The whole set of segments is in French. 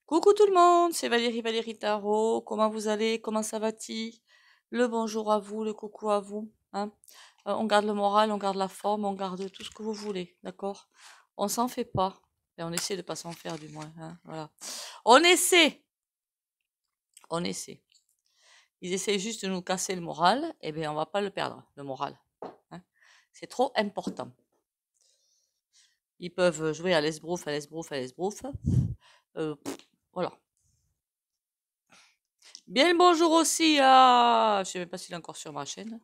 Coucou tout le monde, c'est Valérie Tarot. Comment vous allez? Comment ça va-t-il? Le bonjour à vous, le coucou à vous. Hein. On garde le moral, on garde la forme, on garde tout ce que vous voulez, d'accord? On s'en fait pas. Et on essaie de pas s'en faire du moins. Hein, voilà. On essaie. On essaie. Ils essayent juste de nous casser le moral. Eh bien, on va pas le perdre, le moral. Hein. C'est trop important. Ils peuvent jouer à l'esbrouf, à l'esbrouf, à l'esbrouf. Voilà. Bien le bonjour aussi à... Je sais même pas s'il est encore sur ma chaîne.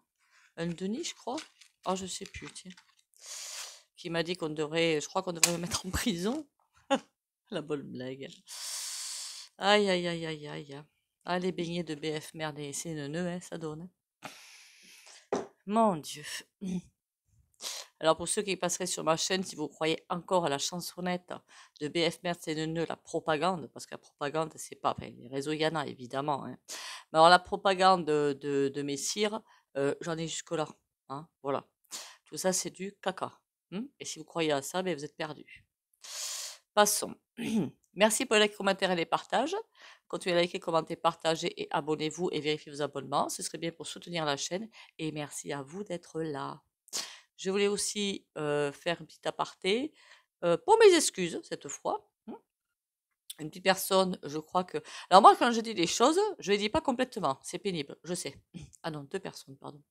Un Denis, je crois. Oh, je sais plus, tiens. Qui m'a dit qu'on devrait... Je crois qu'on devrait me mettre en prison. La bonne blague. Aïe, aïe, aïe, aïe, aïe. Ah, les beignets de BF merde et c'est neuneux, hein, ça donne. Mon Dieu. Alors, pour ceux qui passeraient sur ma chaîne, si vous croyez encore à la chansonnette de BF merde, c'est neuneux, la propagande, parce que la propagande, c'est pas... Enfin, les réseaux, il y en a, évidemment. Hein. Mais alors, la propagande de Messire, j'en ai jusque-là. Hein, voilà. Tout ça, c'est du caca. Et si vous croyez à ça, ben, vous êtes perdu. Passons. Merci pour les likes, commentaires et les partages. Continuez à liker, commenter, partager et abonnez-vous et vérifiez vos abonnements. Ce serait bien pour soutenir la chaîne. Et merci à vous d'être là. Je voulais aussi faire un petit aparté pour mes excuses cette fois. Une petite personne, je crois que... Alors moi, quand je dis des choses, je ne les dis pas complètement. C'est pénible, je sais. Ah non, deux personnes, pardon.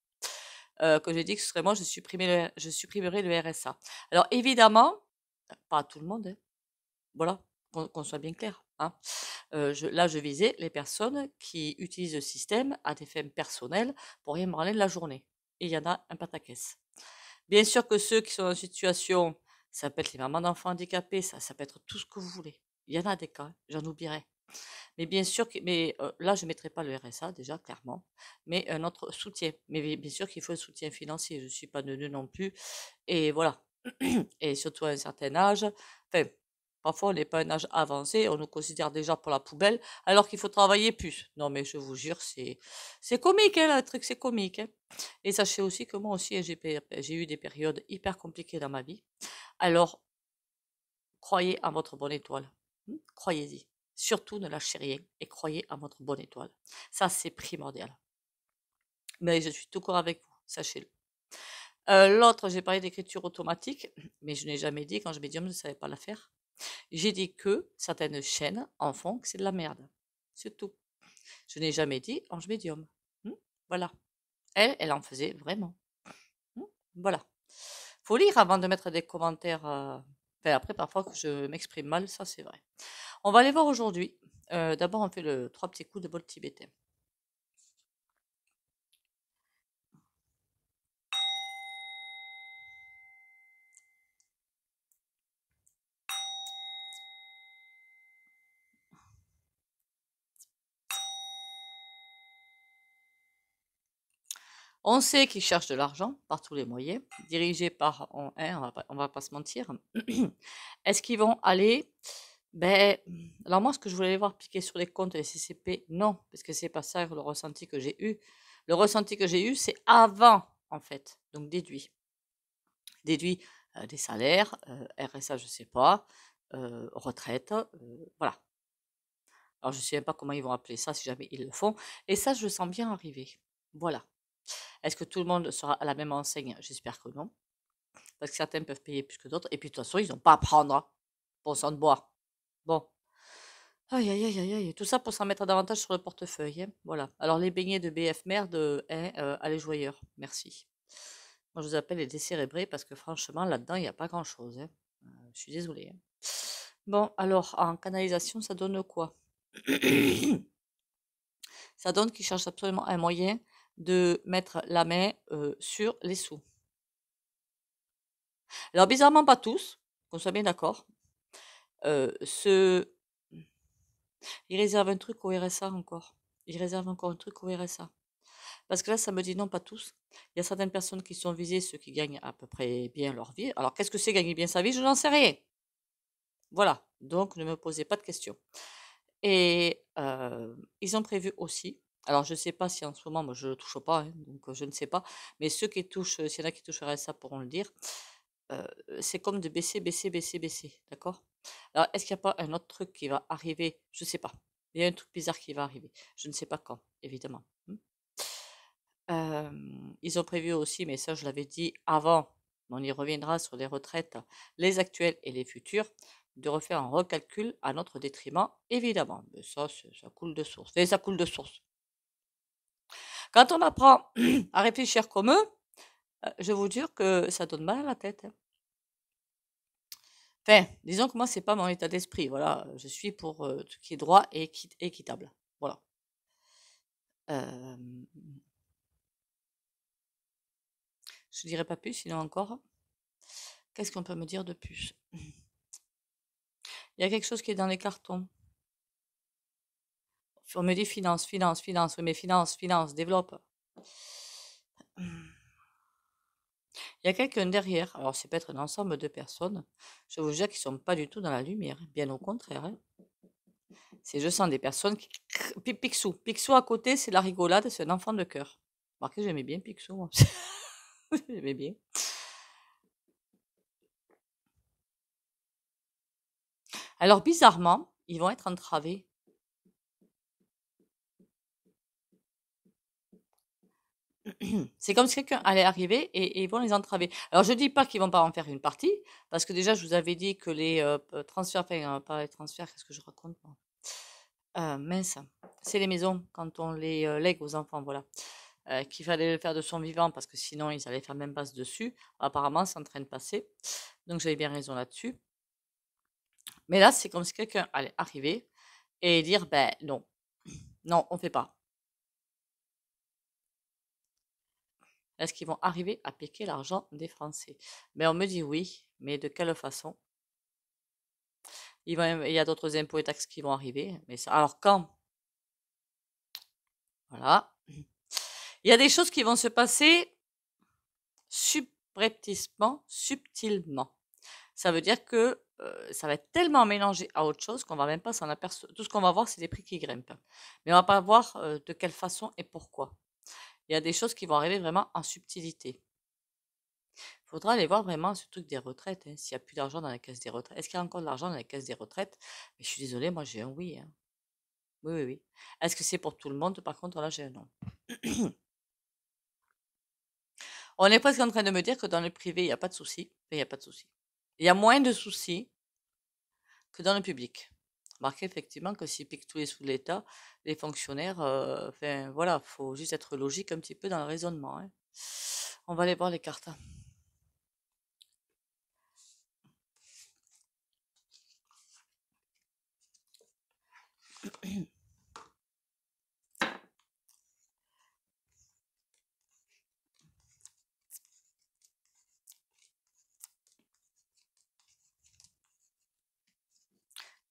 Que j'ai dit que ce serait moi, je supprimerai le RSA. Alors évidemment, pas à tout le monde, hein. Voilà, qu'on soit bien clair. Hein. Là, je visais les personnes qui utilisent le système à des fins personnelles pour rien branler de la journée. Et il y en a un pataquès. Bien sûr que ceux qui sont en situation, ça peut être les mamans d'enfants handicapés, ça peut être tout ce que vous voulez. Il y en a des cas, j'en oublierai. Mais bien sûr, là, je ne mettrai pas le RSA, déjà, clairement, mais un autre soutien. Mais bien sûr qu'il faut un soutien financier, je ne suis pas neuneu non plus. Et voilà. Et surtout à un certain âge. Enfin, parfois, on n'est pas à un âge avancé, on nous considère déjà pour la poubelle, alors qu'il faut travailler plus. Non, mais je vous jure, c'est comique, hein, le truc, c'est comique. Hein. Et sachez aussi que moi aussi, j'ai eu des périodes hyper compliquées dans ma vie. Alors, croyez en votre bonne étoile. Croyez-y. Surtout, ne lâchez rien et croyez en votre bonne étoile. Ça, c'est primordial. Mais je suis tout corps avec vous, sachez-le. L'autre, j'ai parlé d'écriture automatique, mais je n'ai jamais dit, quand je médium, je ne savais pas la faire. J'ai dit que certaines chaînes en font que c'est de la merde. C'est tout. Je n'ai jamais dit ange médium. Voilà. Elle en faisait vraiment. Voilà. Faut lire avant de mettre des commentaires. Enfin, après, parfois que je m'exprime mal, ça c'est vrai. On va aller voir aujourd'hui. D'abord, on fait le 3 petits coups de bol tibétain. On sait qu'ils cherchent de l'argent par tous les moyens, dirigés par, on va pas se mentir. Est-ce qu'ils vont aller, ben, alors moi, ce que je voulais voir piquer sur les comptes des CCP, non, parce que c'est pas ça le ressenti que j'ai eu. Le ressenti que j'ai eu, c'est avant, en fait, donc déduit. Déduit des salaires, RSA, je sais pas, retraite, voilà. Alors, je ne sais même pas comment ils vont appeler ça si jamais ils le font. Et ça, je le sens bien arriver. Voilà. Est-ce que tout le monde sera à la même enseigne? J'espère que non. Parce que certains peuvent payer plus que d'autres. Et puis, de toute façon, ils n'ont pas à prendre. Hein. Bon sang de bois. Bon. Aïe, aïe, aïe, aïe, aïe. Tout ça pour s'en mettre davantage sur le portefeuille. Hein. Voilà. Alors, les beignets de BF merde, hein, allez joyeur. Merci. Moi, je vous appelle les décérébrés parce que franchement, là-dedans, il n'y a pas grand-chose. Hein. Je suis désolée. Hein. Bon, alors, en canalisation, ça donne quoi? Ça donne qu'ils cherchent absolument un moyen de mettre la main sur les sous. Alors, bizarrement, pas tous, qu'on soit bien d'accord. Ils réservent un truc au RSA encore. Ils réservent encore un truc au RSA. Parce que là, ça me dit non, pas tous. Il y a certaines personnes qui sont visées, ceux qui gagnent à peu près bien leur vie. Alors, qu'est-ce que c'est gagner bien sa vie? Je n'en sais rien. Voilà. Donc, ne me posez pas de questions. Et ils ont prévu aussi, alors je ne sais pas si en ce moment, moi je ne touche pas, hein, donc je ne sais pas, mais ceux qui touchent, s'il y en a qui toucheraient ça pourront le dire, c'est comme de baisser, baisser, baisser, baisser, d'accord? Alors, est-ce qu'il n'y a pas un autre truc qui va arriver? Je ne sais pas. Il y a un truc bizarre qui va arriver. Je ne sais pas quand, évidemment. Ils ont prévu aussi, mais ça je l'avais dit avant, on y reviendra sur les retraites, les actuelles et les futures, de refaire un recalcul à notre détriment, évidemment. Mais ça, ça coule de source. Et ça coule de source. Quand on apprend à réfléchir comme eux, je vais vous dire que ça donne mal à la tête. Enfin, disons que moi, c'est pas mon état d'esprit. Voilà, je suis pour tout ce qui est droit et équitable. Voilà. Euh, je dirais pas plus, sinon encore. Qu'est-ce qu'on peut me dire de plus? Il y a quelque chose qui est dans les cartons. On me dit finance, finance, finance. Oui, mais finance, finance, développe. Il y a quelqu'un derrière. Alors, c'est peut-être un ensemble de personnes. Je vous jure qu'ils ne sont pas du tout dans la lumière. Bien au contraire. Hein. Je sens des personnes qui... Picsou. Picsou à côté, c'est la rigolade. C'est un enfant de cœur. Remarquez, j'aimais bien Picsou. Moi. J'aimais bien. Alors, bizarrement, ils vont être entravés. C'est comme si quelqu'un allait arriver et ils vont les entraver. Alors, je ne dis pas qu'ils vont pas en faire une partie, parce que déjà, je vous avais dit que les transferts, enfin, pas les transferts, qu'est-ce que je raconte moi mince, c'est les maisons, quand on les lègue aux enfants, voilà. Qu'il fallait le faire de son vivant, parce que sinon, ils allaient faire même passe dessus. Apparemment, c'est en train de passer. Donc, j'avais bien raison là-dessus. Mais là, c'est comme si quelqu'un allait arriver et dire, ben non, non, on ne fait pas. Est-ce qu'ils vont arriver à piquer l'argent des Français? Mais on me dit oui, mais de quelle façon? Il y a d'autres impôts et taxes qui vont arriver. Mais ça, alors quand? Voilà. Il y a des choses qui vont se passer subrepticement, subtilement. Ça veut dire que ça va être tellement mélangé à autre chose qu'on va même pas s'en apercevoir. Tout ce qu'on va voir, c'est les prix qui grimpent. Mais on va pas voir de quelle façon et pourquoi. Il y a des choses qui vont arriver vraiment en subtilité. Il faudra aller voir vraiment ce truc des retraites, hein, s'il n'y a plus d'argent dans la caisse des retraites. Est-ce qu'il y a encore de l'argent dans la caisse des retraites? Mais je suis désolée, moi j'ai un oui. Hein. Oui, oui, oui. Est-ce que c'est pour tout le monde? Par contre, là j'ai un non. On est presque en train de me dire que dans le privé, il n'y a pas de souci. Il n'y a pas de souci. Il y a moins de soucis que dans le public. Remarquez effectivement que s'ils piquent tous les sous de l'État, les fonctionnaires, enfin voilà, faut juste être logique un petit peu dans le raisonnement. Hein. On va aller voir les cartes.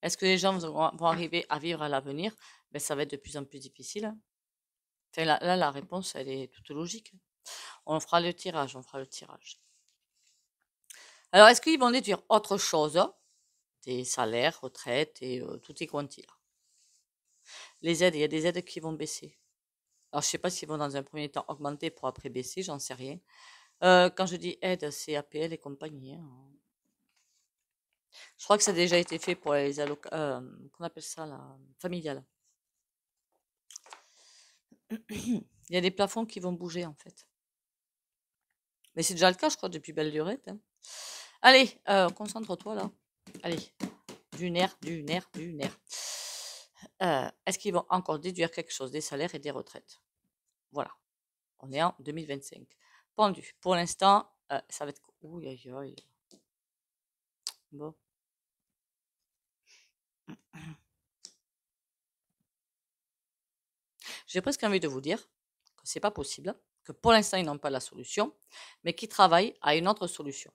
Est-ce que les gens vont arriver à vivre à l'avenir? Ben, ça va être de plus en plus difficile. Hein. Enfin, là, la réponse, elle est toute logique. On fera le tirage, on fera le tirage. Alors, est-ce qu'ils vont déduire autre chose? Des salaires, retraites et tout est quanti là. Les aides, il y a des aides qui vont baisser. Alors, je ne sais pas s'ils vont dans un premier temps augmenter pour après baisser, j'en sais rien. Quand je dis aide, c'est APL et compagnie. Hein. Je crois que ça a déjà été fait pour les qu'on appelle ça, la familiale. Il y a des plafonds qui vont bouger en fait. Mais c'est déjà le cas, je crois, depuis belle lurette. Hein. Allez, concentre-toi là. Allez, du nerf, du nerf, du nerf. Est-ce qu'ils vont encore déduire quelque chose des salaires et des retraites? Voilà. On est en 2025. Pendu. Pour l'instant, ça va être... Ouh, aïe, aïe. Bon. J'ai presque envie de vous dire que c'est pas possible, que pour l'instant, ils n'ont pas la solution, mais qu'ils travaillent à une autre solution.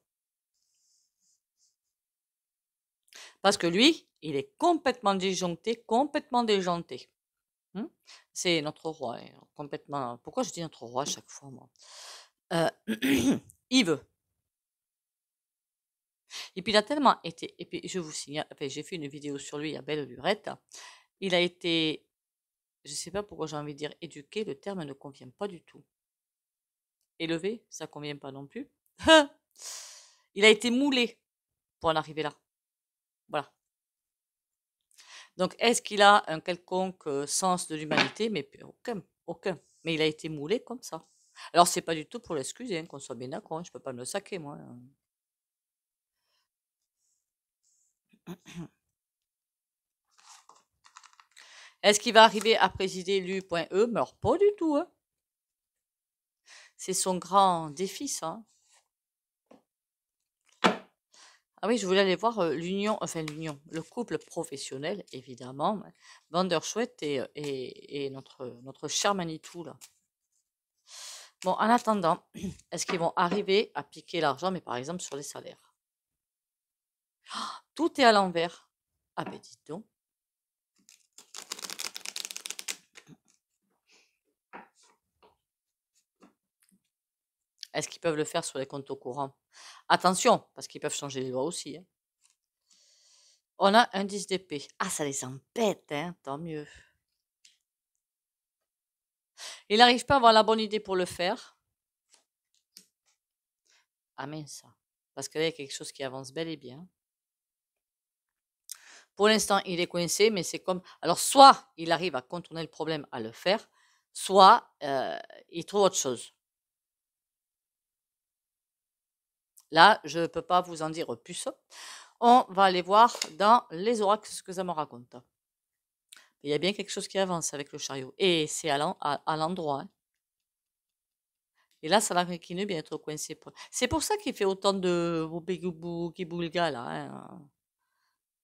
Parce que lui, il est complètement disjoncté, complètement déjanté. C'est notre roi, hein, complètement. Pourquoi je dis notre roi à chaque fois, moi Il veut. Et puis il a tellement été. Et puis je vous signale, enfin, j'ai fait une vidéo sur lui à belle lurette. Il a été, je ne sais pas pourquoi j'ai envie de dire éduqué, le terme ne convient pas du tout. Élevé, ça ne convient pas non plus. Il a été moulé pour en arriver là. Voilà. Donc, est-ce qu'il a un quelconque sens de l'humanité? Mais aucun, aucun. Mais il a été moulé comme ça. Alors, c'est pas du tout pour l'excuser, hein, qu'on soit bien d'accord, hein, je peux pas me le saquer, moi. Est-ce qu'il va arriver à présider l'U.E? Mais alors, pas du tout, hein. C'est son grand défi, ça, hein. Ah oui, je voulais aller voir le couple professionnel, évidemment, Vanderschuet et notre cher Manitou, là. Bon, en attendant, est-ce qu'ils vont arriver à piquer l'argent, mais par exemple sur les salaires? Tout est à l'envers. Ah ben dites donc. Est-ce qu'ils peuvent le faire sur les comptes au courant? Attention, parce qu'ils peuvent changer les lois aussi, hein. On a un 10 d'épée. Ah, ça les embête, hein, tant mieux. Il n'arrive pas à avoir la bonne idée pour le faire. Ah mince. Parce que là, il y a quelque chose qui avance bel et bien. Pour l'instant, il est coincé, mais c'est comme... Alors, soit il arrive à contourner le problème, à le faire, soit il trouve autre chose. Là, je ne peux pas vous en dire plus. On va aller voir dans les oracles ce que ça me raconte. Il y a bien quelque chose qui avance avec le chariot. Et c'est à l'endroit, hein. Et là, ça l'inquiète bien être coincé. C'est pour ça qu'il fait autant de boogie-boulga, là, hein.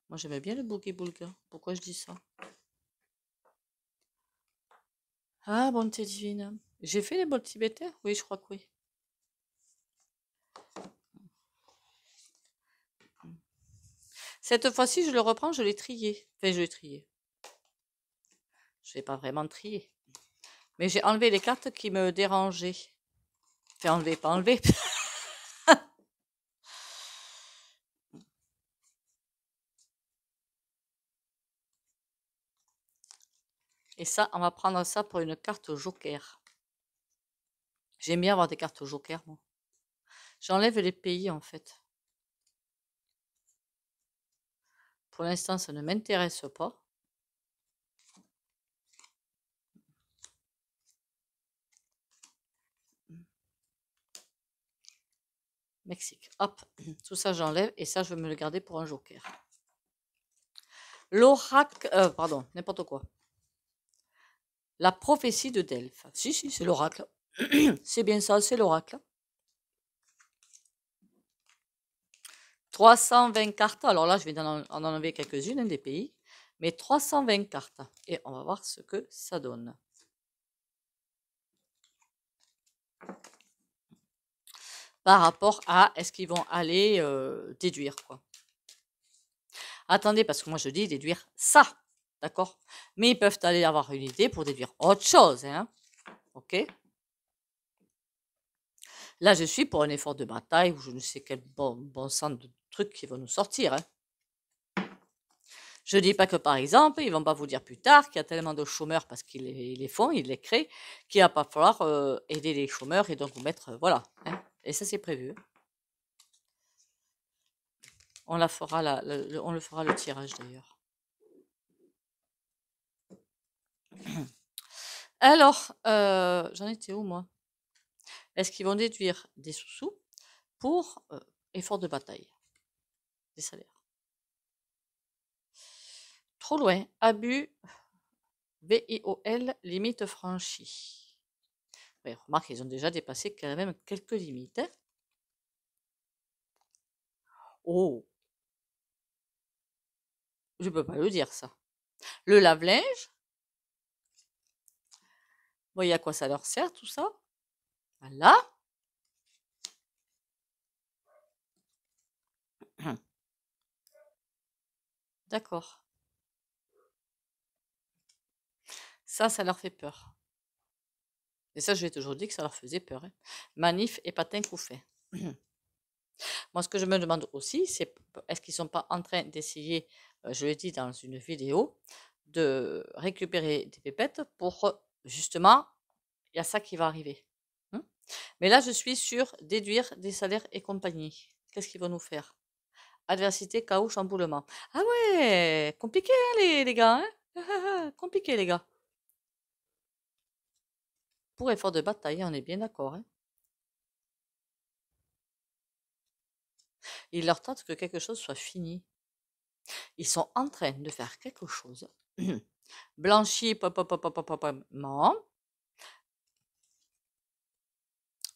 Moi, j'aimais bien le boogie-boulga. Pourquoi je dis ça? Ah, bonté divine. J'ai fait les bols tibétains? Oui, je crois que oui. Cette fois-ci, je le reprends, je l'ai trié. Enfin, je l'ai trié. Je l'ai pas vraiment trié. Mais j'ai enlevé les cartes qui me dérangeaient. Enfin, enlevé, pas enlevé. Et ça, on va prendre ça pour une carte joker. J'aime bien avoir des cartes joker, moi. J'enlève les pays, en fait. Pour l'instant, ça ne m'intéresse pas. Mexique. Hop, tout ça, j'enlève. Et ça, je vais me le garder pour un joker. L'oracle... pardon, n'importe quoi. La prophétie de Delphes. Si, c'est l'oracle. C'est bien ça, c'est l'oracle. 320 cartes. Alors là, je vais en enlever quelques-unes, des pays. Mais 320 cartes. Et on va voir ce que ça donne. Par rapport à est-ce qu'ils vont aller déduire, quoi. Attendez, parce que moi, je dis déduire ça. D'accord? Mais ils peuvent aller avoir une idée pour déduire autre chose, hein. Ok? Là, je suis pour un effort de bataille ou je ne sais quel bon sang de trucs qui vont nous sortir, hein. Je ne dis pas que, par exemple, ils ne vont pas vous dire plus tard qu'il y a tellement de chômeurs parce qu'ils les font, ils les créent, qu'il va pas falloir aider les chômeurs et donc vous mettre... voilà, hein. Et ça, c'est prévu. On le fera le tirage, d'ailleurs. Alors, j'en étais où, moi? Est-ce qu'ils vont déduire des sous-sous pour effort de bataille? Des salaires. Trop loin. Abus. VIOL, limite franchie. Ouais, remarque, ils ont déjà dépassé quand même quelques limites, hein. Oh, je peux pas le dire, ça. Le lave-linge. Vous voyez à quoi ça leur sert, tout ça? Voilà. D'accord. Ça leur fait peur. Et ça, je l'ai toujours dit que ça leur faisait peur, hein. Manif et patin couffin. Moi, ce que je me demande aussi, c'est est-ce qu'ils ne sont pas en train d'essayer, je l'ai dit dans une vidéo, de récupérer des pépettes pour justement, il y a ça qui va arriver. Mais là, je suis sur déduire des salaires et compagnie. Qu'est-ce qu'ils vont nous faire? Adversité, chaos, chamboulement. Ah ouais, compliqué hein, les gars, hein. Compliqué les gars. Pour effort de bataille, on est bien d'accord. Hein. Il leur tente que quelque chose soit fini. Ils sont en train de faire quelque chose. Blanchi, non,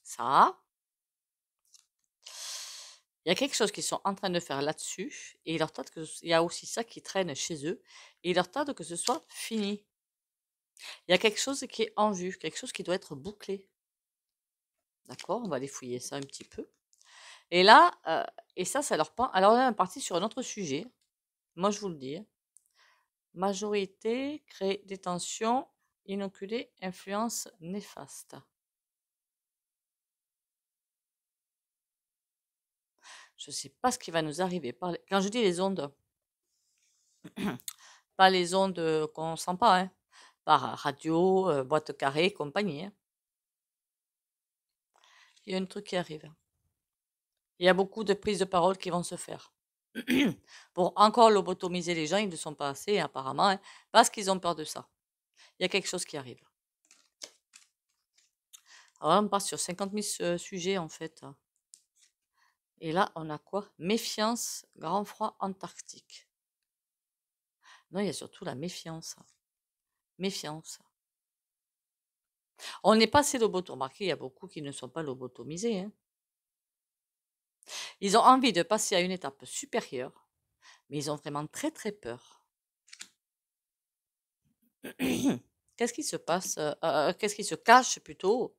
ça. Il y a quelque chose qu'ils sont en train de faire là-dessus, et il leur tarde que il y a aussi ça qui traîne chez eux, et il leur tarde que ce soit fini. Il y a quelque chose qui est en vue, quelque chose qui doit être bouclé. D'accord? On va aller fouiller ça un petit peu. Et là, et ça leur prend. Alors là, on est parti sur un autre sujet. Moi, je vous le dis. Hein. Majorité, créer des tensions, inoculer, influence néfaste. Je ne sais pas ce qui va nous arriver. Quand je dis les ondes, pas les ondes qu'on ne sent pas, hein. Par radio, boîte carrée, compagnie. Hein. Il y a un truc qui arrive. Il y a beaucoup de prises de parole qui vont se faire. Pour encore lobotomiser les gens, ils ne sont pas assez apparemment, hein, parce qu'ils ont peur de ça. Il y a quelque chose qui arrive. Alors là, on part sur 50 000 sujets en fait. Et là, on a quoi? Méfiance, grand froid antarctique. Non, il y a surtout la méfiance. Méfiance. On n'est pas assez lobotomisé. Remarquez, il y a beaucoup qui ne sont pas lobotomisés. Hein. Ils ont envie de passer à une étape supérieure, mais ils ont vraiment très très peur. Qu'est-ce qui se passe? Qu'est-ce qui se cache plutôt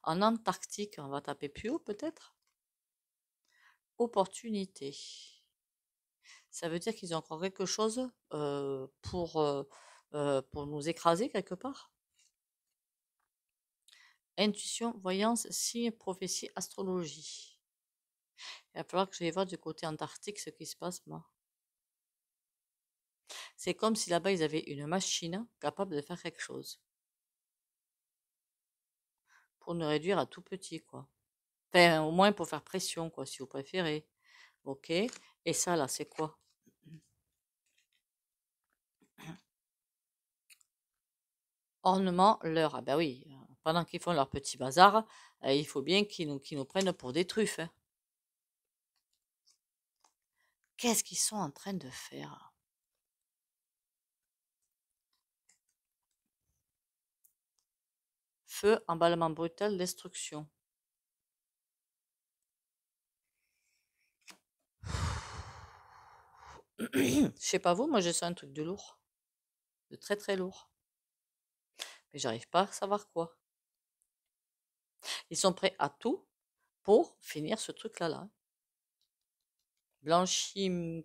en Antarctique? On va taper plus haut peut-être? Opportunité. Ça veut dire qu'ils ont encore quelque chose pour nous écraser quelque part? Intuition, voyance, signe, prophétie, astrologie. Il va falloir que j'aille voir du côté antarctique ce qui se passe, moi. C'est comme si là-bas ils avaient une machine capable de faire quelque chose. Pour nous réduire à tout petit, quoi. Enfin, au moins pour faire pression, quoi, si vous préférez. Ok. Et ça, là, c'est quoi? Ornement, leurre. Ah ben oui, pendant qu'ils font leur petit bazar, il faut bien qu'ils nous prennent pour des truffes. Hein. Qu'est-ce qu'ils sont en train de faire? Feu, emballement brutal, destruction. Je sais pas vous, moi j'ai ça un truc de lourd. De très très lourd. Mais j'arrive pas à savoir quoi. Ils sont prêts à tout pour finir ce truc-là. Là. Blanchiment.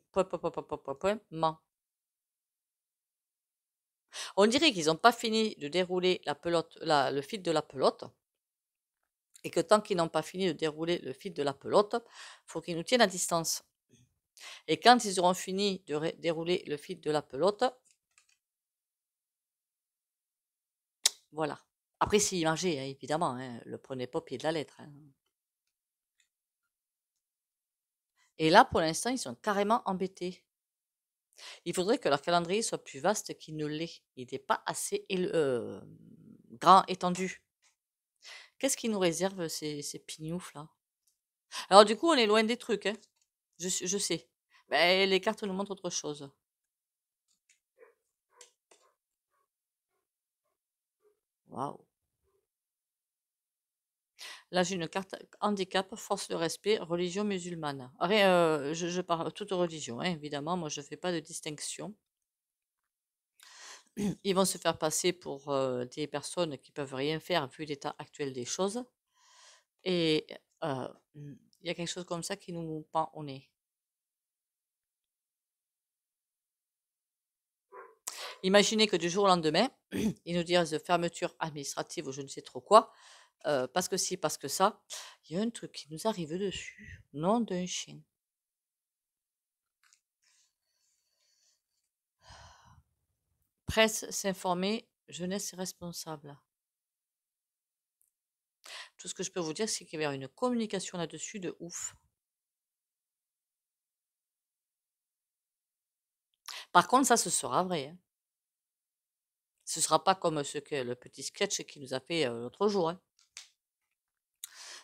On dirait qu'ils n'ont pas fini de dérouler la pelote, le fil de la pelote. Et que tant qu'ils n'ont pas fini de dérouler le fil de la pelote, il faut qu'ils nous tiennent à distance. Et quand ils auront fini de dérouler le fil de la pelote, voilà. Après, s'il mangeait, hein, évidemment, hein, le prenez pas au pied de la lettre. Hein. Et là, pour l'instant, ils sont carrément embêtés. Il faudrait que leur calendrier soit plus vaste qu'il ne l'est. Il n'est pas assez grand, étendu. Qu'est-ce qui nous réserve ces pignoufs là? Alors du coup, on est loin des trucs, hein. Je sais. Mais les cartes nous montrent autre chose. Waouh. Là, j'ai une carte handicap, force de respect, religion musulmane. Je parle toute religion, hein, évidemment. Moi, je ne fais pas de distinction. Ils vont se faire passer pour des personnes qui peuvent rien faire vu l'état actuel des choses. Et il y a quelque chose comme ça qui nous pend au nez. Imaginez que du jour au lendemain, ils nous disent fermeture administrative ou je ne sais trop quoi, parce que si, parce que ça, il y a un truc qui nous arrive dessus, nom d'un chien. Presse, s'informer, jeunesse responsable. Tout ce que je peux vous dire, c'est qu'il va y avoir une communication là-dessus de ouf. Par contre, ça, ce sera vrai, hein. Ce sera pas comme le petit sketch qu'il nous a fait l'autre jour, hein.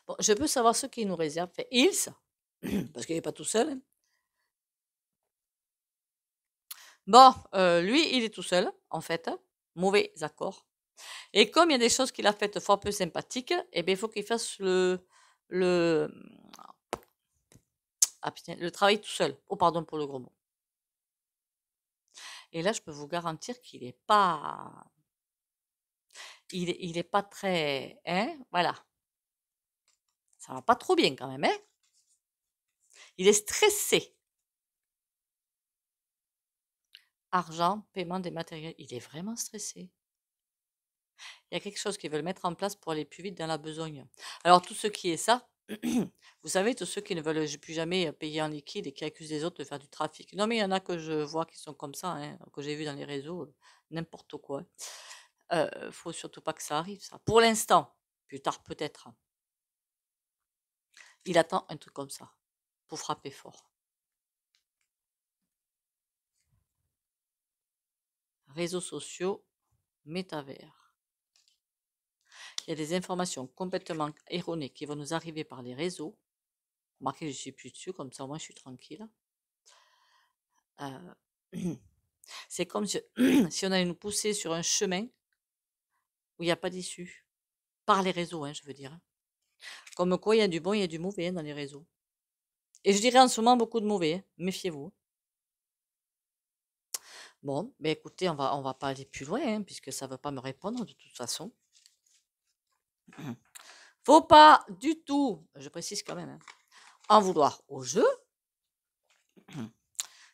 Bon, je peux savoir ce qu'il nous réserve. Fait Hills, parce qu'il n'est pas tout seul, hein. Bon, lui, il est tout seul, en fait, hein. Mauvais accord. Et comme il y a des choses qu'il a faites fort peu sympathiques, eh bien, il faut qu'il fasse le, ah, putain, le travail tout seul. Oh, pardon pour le gros mot. Et là, je peux vous garantir qu'il n'est pas, il est pas très, hein, voilà. Ça va pas trop bien quand même, hein. Il est stressé. Argent, paiement des matériels. Il est vraiment stressé. Il y a quelque chose qu'ils veulent mettre en place pour aller plus vite dans la besogne. Alors, tout ce qui est ça, vous savez, tous ceux qui ne veulent plus jamais payer en liquide et qui accusent les autres de faire du trafic. Non, mais il y en a que je vois qui sont comme ça, hein, que j'ai vu dans les réseaux, n'importe quoi. Faut surtout pas que ça arrive, ça. Pour l'instant, plus tard peut-être. Il attend un truc comme ça pour frapper fort. Réseaux sociaux, métavers. Il y a des informations complètement erronées qui vont nous arriver par les réseaux. Remarquez, je ne suis plus dessus, comme ça, moi, je suis tranquille. Euh, c'est comme si, si on allait nous pousser sur un chemin où il n'y a pas d'issue. Par les réseaux, hein, je veux dire. Comme quoi, il y a du bon, il y a du mauvais, hein, dans les réseaux. Et je dirais en ce moment beaucoup de mauvais, hein. Méfiez-vous. Bon, ben écoutez, on va pas aller plus loin, hein, puisque ça ne veut pas me répondre de toute façon. Faut pas du tout, je précise quand même, hein, en vouloir au jeu.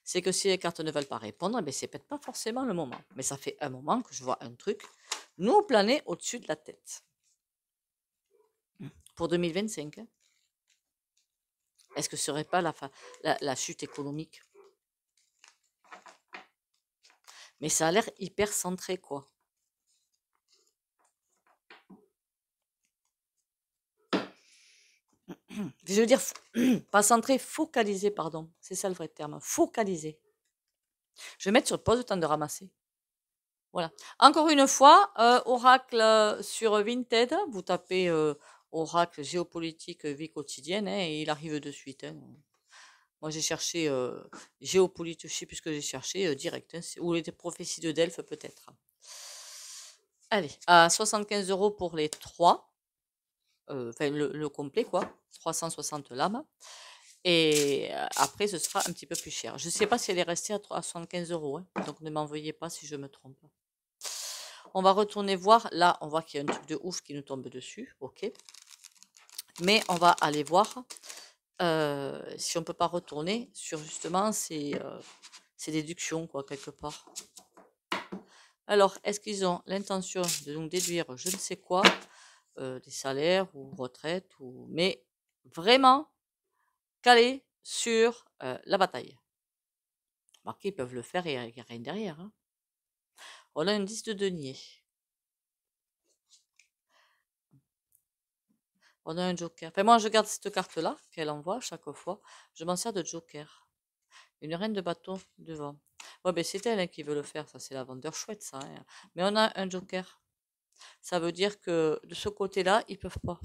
C'est que si les cartes ne veulent pas répondre, ben c'est peut-être pas forcément le moment. Mais ça fait un moment que je vois un truc nous planer au-dessus de la tête. Pour 2025, hein. Est-ce que ce serait pas la chute économique? Mais ça a l'air hyper centré, quoi. Je veux dire, pas centré, focalisé, pardon. C'est ça le vrai terme. Focalisé. Je vais mettre sur pause le temps de ramasser. Voilà. Encore une fois, Oracle sur Vinted. Vous tapez Oracle géopolitique vie quotidienne, hein, et il arrive de suite, hein. Moi, j'ai cherché géopolitique, je sais plus ce que j'ai cherché, direct, hein, ou les prophéties de Delphes peut-être. Allez, à 75 € pour les 3, enfin le complet quoi, 360 lames. Et après, ce sera un petit peu plus cher. Je ne sais pas si elle est restée à 75 €, hein, donc ne m'envoyez pas si je me trompe. On va retourner voir. Là, on voit qu'il y a un truc de ouf qui nous tombe dessus. Ok. Mais on va aller voir si on ne peut pas retourner sur justement ces déductions, quoi, quelque part. Alors, est-ce qu'ils ont l'intention de nous déduire je ne sais quoi, des salaires ou retraites, mais vraiment calé sur la bataille. Remarquez, ils peuvent le faire et il n'y a rien derrière, hein. On a un 10 de denier. On a un joker. Enfin, moi, je garde cette carte-là qu'elle envoie chaque fois. Je m'en sers de joker. Une reine de bâton devant. Ouais, ben c'est elle, hein, qui veut le faire. Ça, c'est la vendeur chouette, ça, hein. Mais on a un joker. Ça veut dire que de ce côté-là, ils peuvent pas.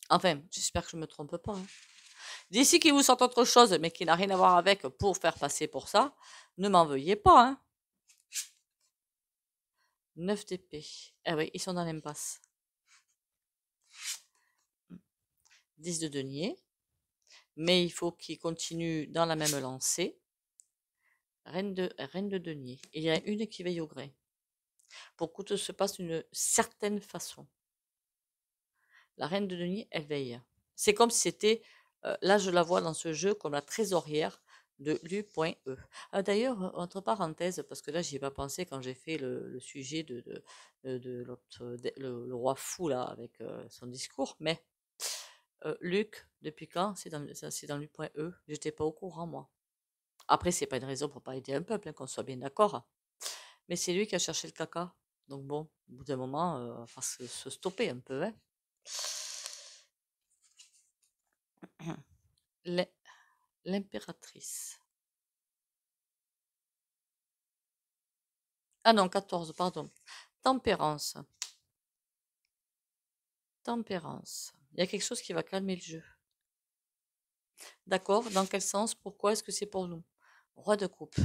Enfin, j'espère que je me trompe pas, hein. D'ici qu'ils vous sortent autre chose, mais qui n'a rien à voir avec pour faire passer pour ça, ne m'en veuillez pas, hein. 9 d'épée. Ah oui, ils sont dans l'impasse. 10 de denier. Mais il faut qu'ils continuent dans la même lancée. Reine de denier. Et il y a une qui veille au gré. Pour que tout se passe d'une certaine façon. La reine de denier, elle veille. C'est comme si c'était, là je la vois dans ce jeu comme la trésorière de l'U.E. Ah, d'ailleurs, entre parenthèses, parce que là j'y ai pas pensé quand j'ai fait le sujet de l'autre, le roi fou là avec son discours, mais Luc, depuis quand c'est dans l'U.E. J'étais pas au courant moi. Après, c'est pas une raison pour pas aider un peuple, hein, qu'on soit bien d'accord. Mais c'est lui qui a cherché le caca. Donc bon, au bout d'un moment, il va se stopper un peu, hein. L'impératrice. Ah non, 14, pardon. Tempérance. Tempérance. Il y a quelque chose qui va calmer le jeu. D'accord? Dans quel sens? Pourquoi est-ce que c'est pour nous? Roi de coupe.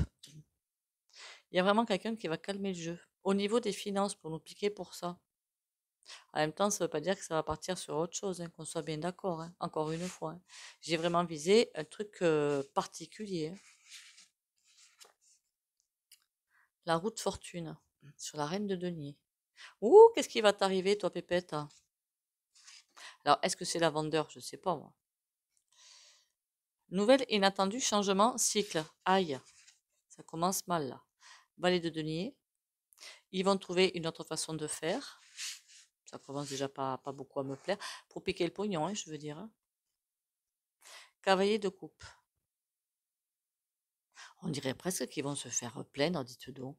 Il y a vraiment quelqu'un qui va calmer le jeu. Au niveau des finances, pour nous piquer pour ça. En même temps, ça ne veut pas dire que ça va partir sur autre chose, hein, qu'on soit bien d'accord, hein, encore une fois. Hein. J'ai vraiment visé un truc particulier. Hein. La roue de fortune sur la reine de denier. Ouh, qu'est-ce qui va t'arriver, toi, Pépette? Alors, est-ce que c'est la vendeur? Je ne sais pas, moi. Nouvelle inattendue, changement, cycle. Aïe, ça commence mal, là. Valet de denier. Ils vont trouver une autre façon de faire. Ça commence déjà pas beaucoup à me plaire. Pour piquer le pognon, hein, je veux dire. Hein. Cavalier de coupe. On dirait presque qu'ils vont se faire plaindre, dites donc.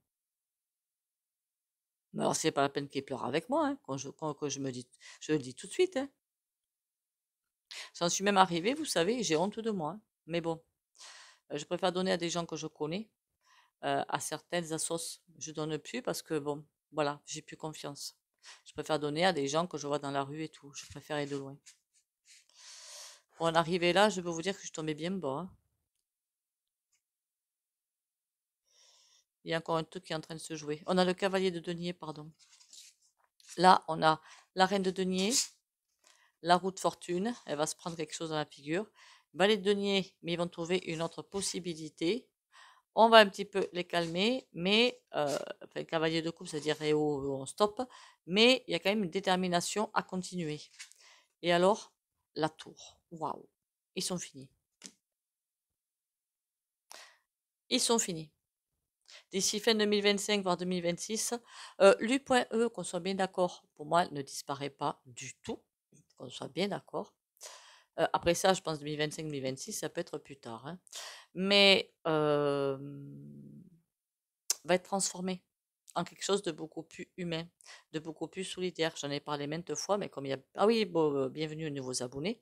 Mais alors, c'est pas la peine qu'ils pleurent avec moi, hein, quand je me dis, je le dis tout de suite. Hein. J'en suis même arrivée, vous savez, j'ai honte de moi. Hein. Mais bon, je préfère donner à des gens que je connais, à certaines assos. Je donne plus parce que, bon, voilà, j'ai plus confiance. Je préfère donner à des gens que je vois dans la rue et tout. Je préfère aller de loin. Pour en arriver là, je peux vous dire que je tombais bien bas. Hein. Il y a encore un truc qui est en train de se jouer. On a le cavalier de denier, pardon. Là, on a la reine de denier, la roue de fortune. Elle va se prendre quelque chose dans la figure. Valet de denier, mais ils vont trouver une autre possibilité. On va un petit peu les calmer, mais enfin, cavalier de coupe, c'est-à-dire on stop. Mais il y a quand même une détermination à continuer. Et alors, la tour. Waouh, ils sont finis. Ils sont finis. D'ici fin 2025, voire 2026, l'U.E, qu'on soit bien d'accord, pour moi, ne disparaît pas du tout, qu'on soit bien d'accord. Après ça, je pense 2025-2026, ça peut être plus tard. Hein. Mais va être transformé en quelque chose de beaucoup plus humain, de beaucoup plus solidaire. J'en ai parlé maintes fois, mais comme il y a... Ah oui, bon, bienvenue aux nouveaux abonnés.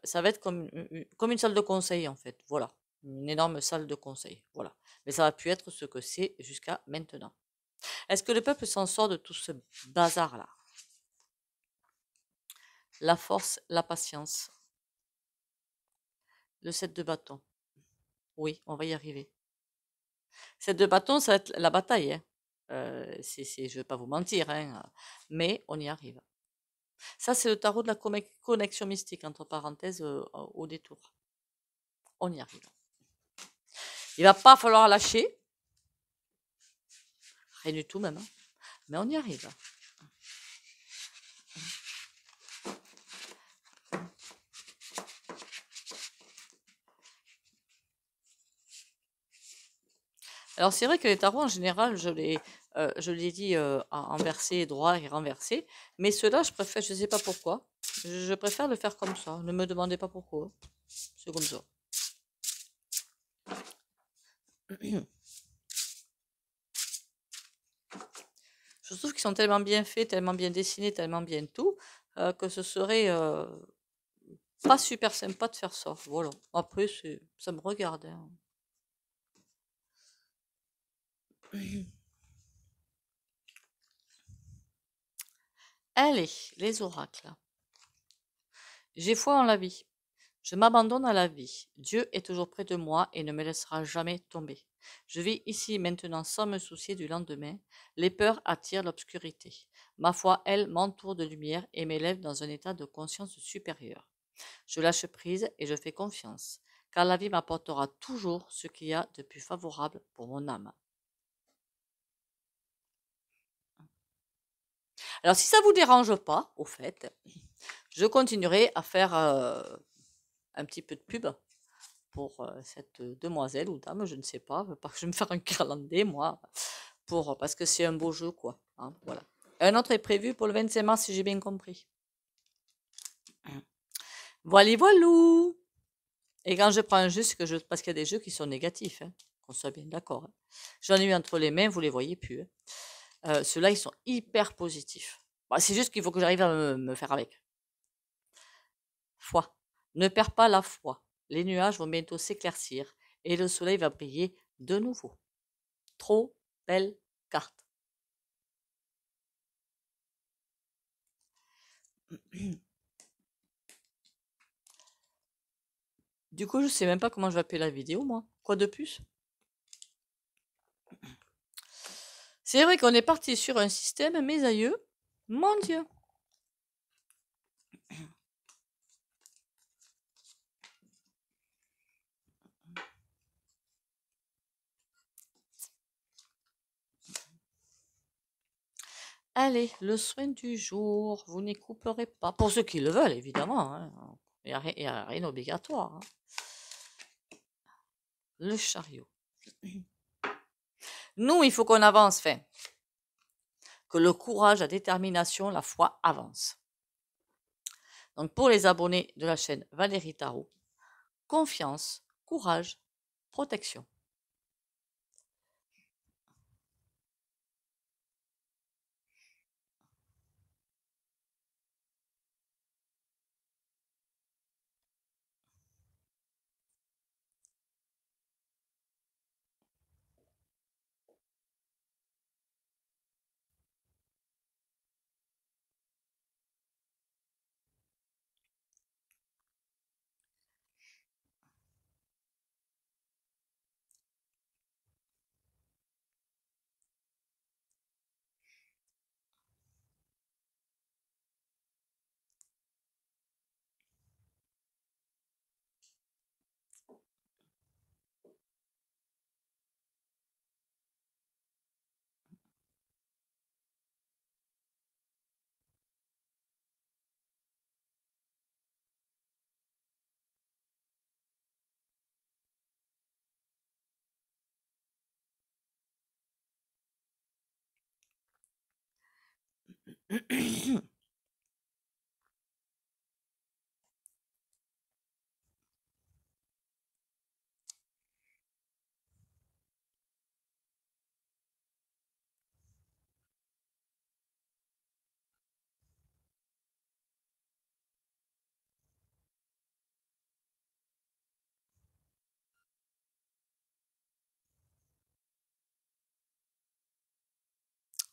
Ça va être comme une salle de conseil, en fait. Voilà. Une énorme salle de conseil. Voilà. Mais ça va plus être ce que c'est jusqu'à maintenant. Est-ce que le peuple s'en sort de tout ce bazar-là? La force, la patience. Le 7 de bâton. Oui, on va y arriver. 7 de bâton, ça va être la bataille. Hein. Je ne vais pas vous mentir, hein, mais on y arrive. Ça, c'est le tarot de la connexion mystique, entre parenthèses, au détour. On y arrive. Il va pas falloir lâcher. Rien du tout même. Hein. Mais on y arrive. Alors c'est vrai que les tarots en général, je l'ai dit en versé droit et renversé, mais ceux-là, je préfère, je ne sais pas pourquoi, je préfère le faire comme ça. Ne me demandez pas pourquoi. C'est comme ça. Je trouve qu'ils sont tellement bien faits, tellement bien dessinés, tellement bien tout, que ce serait pas super sympa de faire ça. Voilà. Après, ça me regarde. Hein. Allez, les oracles. J'ai foi en la vie. Je m'abandonne à la vie. Dieu est toujours près de moi et ne me laissera jamais tomber. Je vis ici maintenant sans me soucier du lendemain. Les peurs attirent l'obscurité. Ma foi, elle, m'entoure de lumière et m'élève dans un état de conscience supérieure. Je lâche prise et je fais confiance, car la vie m'apportera toujours ce qu'il y a de plus favorable pour mon âme. Alors si ça vous dérange pas, au fait, je continuerai à faire un petit peu de pub pour cette demoiselle ou dame, je ne sais pas, parce que je vais me faire un guirlandais, moi, parce que c'est un beau jeu, quoi. Hein, voilà. Un autre est prévu pour le 25 mars, si j'ai bien compris. Voilà, voilou. Et quand je prends un jeu, c'est que parce qu'il y a des jeux qui sont négatifs, hein, qu'on soit bien d'accord. Hein. J'en ai eu entre les mains, vous les voyez plus. Hein. Ceux-là, ils sont hyper positifs. Bah, c'est juste qu'il faut que j'arrive à me faire avec. Foi. Ne perds pas la foi. Les nuages vont bientôt s'éclaircir et le soleil va briller de nouveau. Trop belle cartes. Du coup, je sais même pas comment je vais appeler la vidéo, moi. Quoi de plus? C'est vrai qu'on est parti sur un système, mes aïeux. Mon Dieu. Allez, le soin du jour, vous n'y couperez pas. Pour ceux qui le veulent, évidemment. Hein. Il n'y a rien d'obligatoire. Hein. Le chariot. Nous, il faut qu'on avance, fin. Que le courage, la détermination, la foi avancent. Donc, pour les abonnés de la chaîne Valérie Tarot, confiance, courage, protection.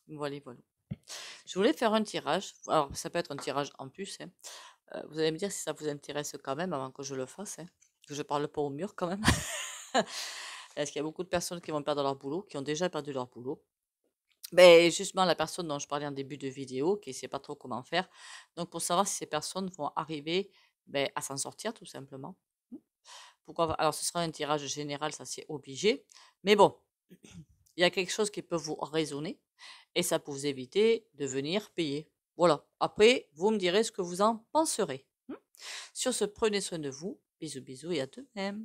Voilà, voilà. Je voulais faire un tirage. Alors, ça peut être un tirage en plus. Hein. Vous allez me dire si ça vous intéresse quand même avant que je le fasse. Hein. Que je parle pas au mur quand même. Parce qu'il y a beaucoup de personnes qui vont perdre leur boulot, qui ont déjà perdu leur boulot. Ben, justement, la personne dont je parlais en début de vidéo, qui ne sait pas trop comment faire. Donc, pour savoir si ces personnes vont arriver à s'en sortir, tout simplement. Pourquoi? Alors, ce sera un tirage général, ça c'est obligé. Mais bon, il y a quelque chose qui peut vous raisonner et ça peut vous éviter de venir payer. Voilà. Après, vous me direz ce que vous en penserez. Sur ce, prenez soin de vous. Bisous, bisous et à demain.